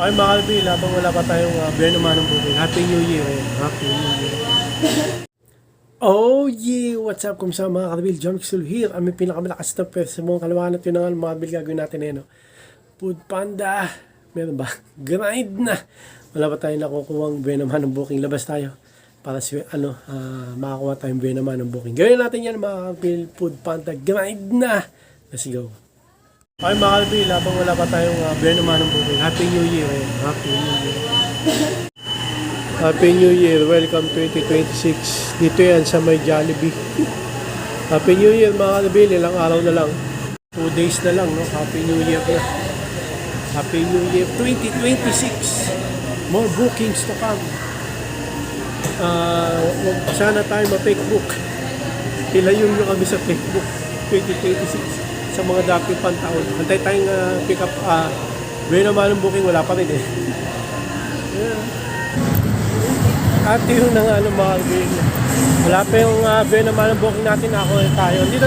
Okay mga kalbil, habang wala pa tayong beer naman ng booking. Happy New Year eh. Happy New Year. Oh yeah! What's up? Kumusta mga kalbil? John Kixul here. Ang may pinakamalakas na pwede sa mga kalawahan at yun na nga mga kalbil gagawin natin eh. No? Food Panda. Meron ba? Grind na. Wala pa tayong nakukuha ng beer naman ng booking. Labas tayo. Para makakuha tayong beer naman ng booking. Gawin natin yan mga kalbil. Food Panda. Grind na. Let's go. Okay mga kalbil, habang wala pa tayong beer naman ng booking. Happy New Year eh. Happy New Year. Happy New Year. Welcome 2026. Dito yan sa may Jollibee. Happy New Year mga kalbil. Ilang araw na lang. 2 days na lang. No? Happy New Year na. Happy New Year 2026. More bookings to come. Sana tayo ma-fake book. Ilayon nyo kami sa fake book 2026. Sa mga dating pantaon. Antay tayong pick up. Beer naman ng booking, wala pa rin eh. Yeah. At yung mga mga beer. Wala pa yung beer naman ng booking natin. Ako tayo. Dito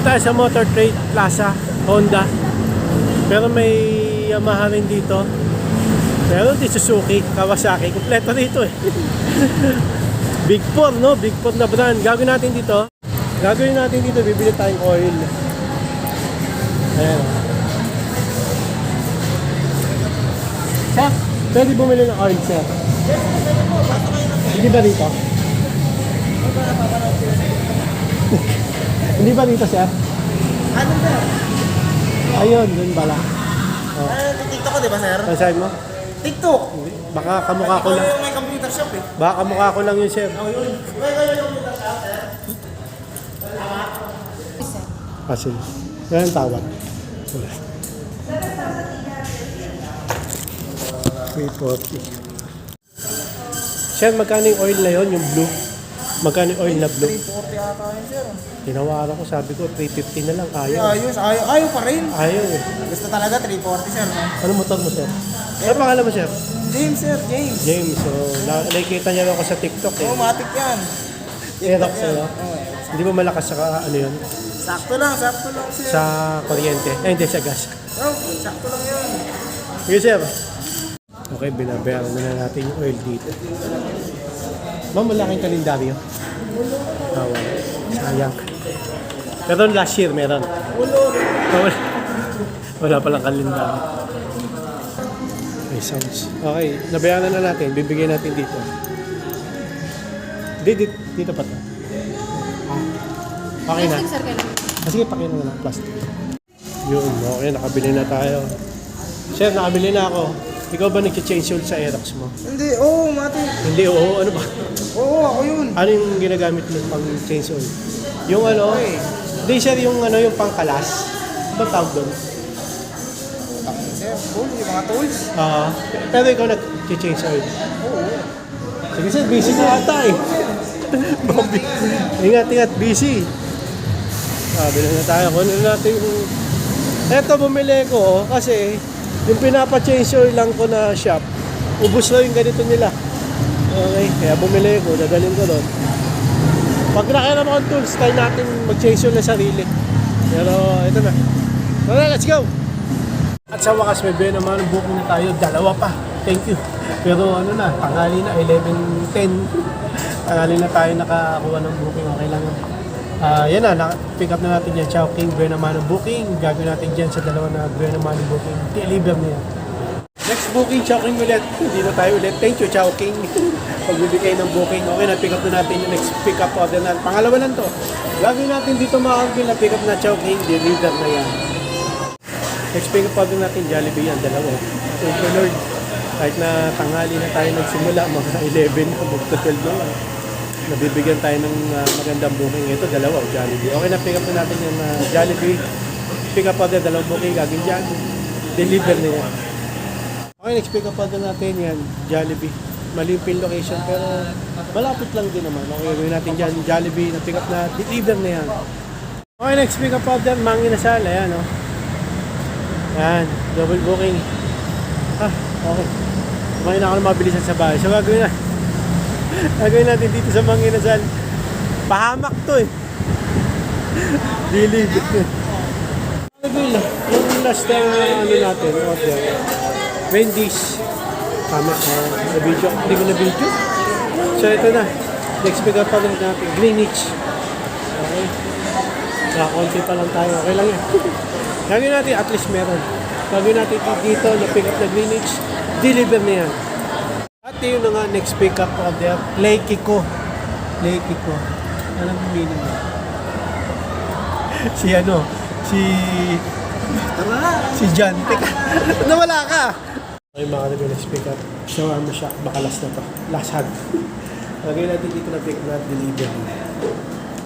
tayo sa Motor Trade Plaza, Honda. Pero may Yamaha rin dito. Pero di Suzuki, Kawasaki. Kompleto dito eh. Big 4, no? Big 4 na brand. Gagawin natin dito, bibili tayong oil. Ayan. Sir, pwede bumili ng oil, sir? Hindi ba dito? Hindi ba dito, sir? Ano ba? Ayun, dun bala. Oh. TikTok ko, di ba, sir? Ano sabi mo? TikTok! Baka kamukha ko lang. May computer shop eh. Baka kamukha ko lang yun, sir. Oh, yun. May computer shop, sir. Kasi, yan ang tawag. 340. Sir, magkano yung oil na yun, yung blue? Magkano yung oil na blue? 340 ata yun, sir. Tinawaran ko, sabi ko, 350 na lang. Ayaw. Ayaw pa rin. Ayaw eh. Gusto talaga 340, sir. Ano motor mo, sir? Ano pangalan mo, sir? James, sir. James. James. So, nakikita niya ako sa TikTok eh. Oh, matik yan. Aerox sa'yo. Oh, Hindi ba malakas sa ano yun? sakto lang, sir. Sa kuryente. Hindi, sa gas. Oh, sakto lang yun. Sige, sir. Okay, binabayaran na natin yung oil dito. Ma'am, malaking kalendaryo. Wala. Sayang. Pero last year, meron. Wala palang kalendaryo. Okay, sounds. Okay, nabayaran na natin. Bibigyan natin dito. Dito pa to. Okay na. Sige, pakita na lang. Plastic. Yun, okay. Nakabili na tayo. Sir, nakabili na ako. Ikaw ba nag-change oil sa Aerox mo? Hindi, oo, matik. Hindi, oo. Ano ba? Oo, ako yun. Ano yung ginagamit mo pang change oil? Yung ano? Okay. Hindi, sir, yung ano, yung pangkalas. Ano tawag doon? Sir, cool, yung mga tools. Pero ikaw nag-change oil. Oo. Sige, sir, busy na ata eh. Ingat, busy. Bilhin na tayo. Kunin natin yung... Eto, bumili ko kasi yung pinapa-change oil lang ko na shop, ubos lang yung ganito nila. Okay, kaya bumili ko, dadalhin ko doon. Pag nakiram akong tools, tayo natin mag-change oil na sarili. Pero ito na. Tara, let's go! At sa wakas, may beer naman ang booking na tayo. Dalawa pa. Thank you. Pero ano na, tanghali na, 11:10. Tanghali na tayo nakakuha ng booking. Okay lang yun. Yan na, pick up na natin yan. Chowking, beer naman ang booking. Gagawin natin dyan sa dalawa na beer naman ang booking. Deliver na yan. Next booking, Chowking ulit. Dito tayo ulit. Thank you, Chowking. Pagbibigay ng booking. Okay na, pick up na natin yung next pick up order na. Pangalawa lang to. Gagawin natin dito mga kagil na pick up na Chowking. Deliver na yan. Next pick up order natin, Jollibee yan. Dalawa. Thank you, Lord. Kahit na tanghali na tayo nagsimula, mga 11 na, mag-12 na lang. Nabibigyan tayo ng magandang booking. Ito, dalawa, Jollibee. Okay na, pick up na natin yung Jollibee. Pick up order, dalawang booking, gagawin dyan. Deliver na yan. Okay, next pick up order natin yan, Jollibee. Mali yung location, pero malapit lang din naman. Okay, gawin natin dyan, Jollibee, na pick up na, deliver na yan. Okay, next pick up order, Mang Inasal. Ayan, o. Ayan, double booking. Okay. Kumain na ako ng mabilisan sa bahay. So, gagawin natin dito sa Mang Inasal. Pahamak to eh. Deliver. Yung last time ano natin, order. Wendy's. Tama, na-video. Hindi ko na-video. So, ito na. Next pick up pa lang natin. Greenwich. Okay. Nakakonti pa lang tayo. Okay lang yan. Gagawin natin, at least meron. Gagawin natin dito na pick up na Greenwich. Deliver na yan. At yun na nga, next pick up order. Lakey ko. Alam mo meaning mo? Si John. Teka, nawala ka. Okay, mga kaibigan, next pick up. Shawarma shack. Baka last na to. Last hug. Lagay natin dito na pick up delivery.